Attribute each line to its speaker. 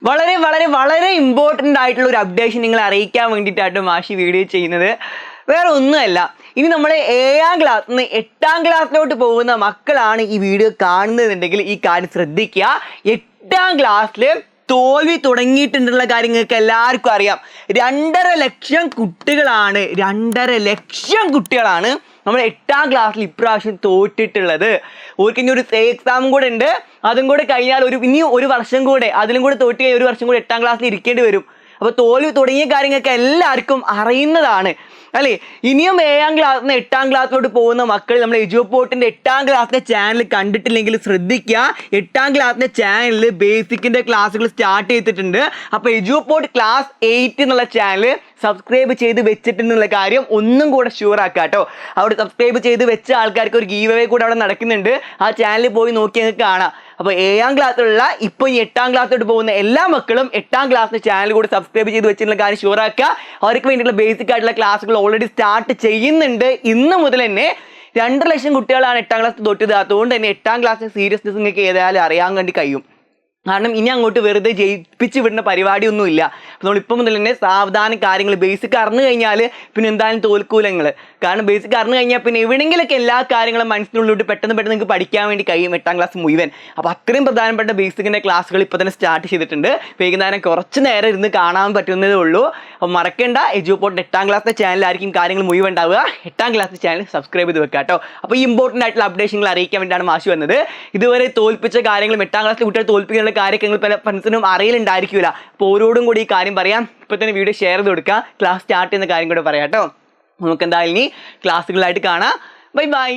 Speaker 1: വളരെ വളരെ വളരെ ഇമ്പോർട്ടൻ്റ് ആയിട്ടുള്ള ഒരു അപ്ഡേഷൻ നിങ്ങളെ അറിയിക്കാൻ വേണ്ടിയിട്ടാണ് മാഷി വീഡിയോ ചെയ്യുന്നത്. വേറെ ഒന്നുമല്ല, ഇനി നമ്മൾ 7ാം ക്ലാസ്സിൽ നിന്ന് 8ാം ക്ലാസ്സിലോട്ട് പോകുന്ന മക്കളാണ് ഈ വീഡിയോ കാണുന്നതെന്നുണ്ടെങ്കിൽ ഈ കാര്യം ശ്രദ്ധിക്കുക. 8ാം ക്ലാസ്സിൽ തോൽവി തുടങ്ങിയിട്ടുള്ള കാര്യങ്ങൾക്ക് എല്ലാവർക്കും അറിയാം. 2.5 ലക്ഷം കുട്ടികളാണ് നമ്മൾ 8ാം ക്ലാസ്സിൽ ഇപ്രാവശ്യം തോറ്റിട്ടുള്ളത്. ഓർക്ക് ഇനി ഒരു എക്സാമും കൂടെ ഉണ്ട്. അതും കൂടെ കഴിഞ്ഞാൽ ഇനി ഒരു വർഷം കൂടെ അതിലും കൂടെ തോറ്റ് കഴിഞ്ഞാൽ ഒരു വർഷം കൂടെ 8ാം ക്ലാസ്സിൽ ഇരിക്കേണ്ടി വരും. അപ്പോൾ തോൽവി തുടങ്ങിയ കാര്യങ്ങൾക്ക് എല്ലാവർക്കും അറിയുന്നതാണ് അല്ലേ. ഇനിയും 7ാം ക്ലാസ്സിൽ നിന്ന് 8ാം ക്ലാസ്സിലോട്ട് പോകുന്ന മക്കൾ നമ്മൾ എജുപോർട്ടിൻ്റെ 8ാം ക്ലാസ്സിലെ ചാനൽ കണ്ടിട്ടില്ലെങ്കിൽ ശ്രദ്ധിക്കുക. 8ാം ക്ലാസ്സിൻ്റെ ചാനലിൽ ബേസിക്കിൻ്റെ ക്ലാസ്സുകൾ സ്റ്റാർട്ട് ചെയ്തിട്ടുണ്ട്. അപ്പോൾ എജുപോർട്ട് ക്ലാസ് 8 എന്നുള്ള ചാനൽ സബ്സ്ക്രൈബ് ചെയ്ത് വെച്ചിട്ടുള്ള കാര്യം ഒന്നും കൂടെ ഷുവർ ആക്കുക കേട്ടോ. അവിടെ സബ്സ്ക്രൈബ് ചെയ്ത് വെച്ച ആൾക്കാർക്ക് ഒരു ഗീവ് അവേ കൂടെ അവിടെ നടക്കുന്നുണ്ട്. ആ ചാനലിൽ പോയി നോക്കി നിങ്ങൾക്ക് കാണാം. അപ്പോൾ 7ാം ക്ലാസ്സിലുള്ള ഇപ്പോൾ ഈ 8ാം ക്ലാസ്സിലോട്ട് പോകുന്ന എല്ലാ മക്കളും 8ാം ക്ലാസ്സിൻ്റെ ചാനൽ കൂടെ സബ്സ്ക്രൈബ് ചെയ്ത് വെച്ചിട്ടുള്ള കാര്യം ഷുവർ ആക്കുക. അവർക്ക് വേണ്ടിയിട്ടുള്ള ബേസിക് ആയിട്ടുള്ള ക്ലാസ്സുകൾ ഓൾറെഡി സ്റ്റാർട്ട് ചെയ്യുന്നുണ്ട്. ഇന്ന് മുതൽ തന്നെ 2 ലക്ഷം കുട്ടികളാണ് 8ാം ക്ലാസ് തോറ്റത്. അതുകൊണ്ട് തന്നെ 8ാം ക്ലാസ്സിൻ്റെ സീരിയസ്നെസ് നിങ്ങൾക്ക് ഏതായാലും അറിയാൻ വേണ്ടി കഴിയും. കാരണം ഇനി അങ്ങോട്ട് വെറുതെ ജയിപ്പിച്ച് വിടുന്ന പരിപാടിയൊന്നുമില്ല. അപ്പോൾ നമ്മളിപ്പോൾ മുതൽ തന്നെ സാവധാനം കാര്യങ്ങൾ ബേസിക് അറിഞ്ഞു കഴിഞ്ഞാൽ പിന്നെ എന്തായാലും തോൽക്കൂല നിങ്ങൾ. കാരണം ബേസിക് അറിഞ്ഞു കഴിഞ്ഞാൽ പിന്നെ എവിടെയെങ്കിലൊക്കെ എല്ലാ കാര്യങ്ങളും മനസ്സിനുള്ളിലോട്ട് പെട്ടെന്ന് നിങ്ങൾക്ക് പഠിക്കാൻ വേണ്ടി കഴിയും 8ാം ക്ലാസ് മുഴുവൻ. അപ്പോൾ അത്രയും പ്രധാനപ്പെട്ട ബേസിക്കിൻ്റെ ക്ലാസ്സുകൾ ഇപ്പോൾ തന്നെ സ്റ്റാർട്ട് ചെയ്തിട്ടുണ്ട്. വൈകുന്നേരം കുറച്ച് നേരം ഇരുന്ന് കാണാൻ പറ്റുന്നതേ ഉള്ളൂ. അപ്പോൾ മറക്കേണ്ട, എജുപോർട്ട് 8ാം ക്ലാസ്സിലെ ചാനലായിരിക്കും കാര്യങ്ങൾ മുഴുവൻ ഉണ്ടാവുക. 8ാം ക്ലാസ്സിലെ ചാനൽ സബ്സ്ക്രൈബ് ചെയ്ത് വെക്കുക കേട്ടോ. അപ്പോൾ ഈ ഇമ്പോർട്ടൻ്റ് ആയിട്ടുള്ള അപ്ഡേഷനുകൾ അറിയിക്കാൻ വേണ്ടിയാണ് മാഷി വന്നത്. ഇതുവരെ തോൽപ്പിച്ച കാര്യങ്ങളും 8ാം ക്ലാസ്സിലെ കുട്ടികളെ തോൽപ്പിക്കുന്ന കാര്യങ്ങൾ പല ഫ്രണ്ട്സിനും അറിയിലുണ്ടായിരിക്കില്ല. അപ്പോൾ ഓരോടും കൂടി ഈ കാര്യം പറയാം. ഇപ്പോൾ തന്നെ വീഡിയോ ഷെയർ ചെയ്ത് കൊടുക്കുക. ക്ലാസ് സ്റ്റാർട്ട് ചെയ്യുന്ന കാര്യം കൂടെ പറയാം കേട്ടോ. നമുക്ക് എന്തായാലും ഇനി ക്ലാസ്സുകളായിട്ട് കാണാം. Bye bye.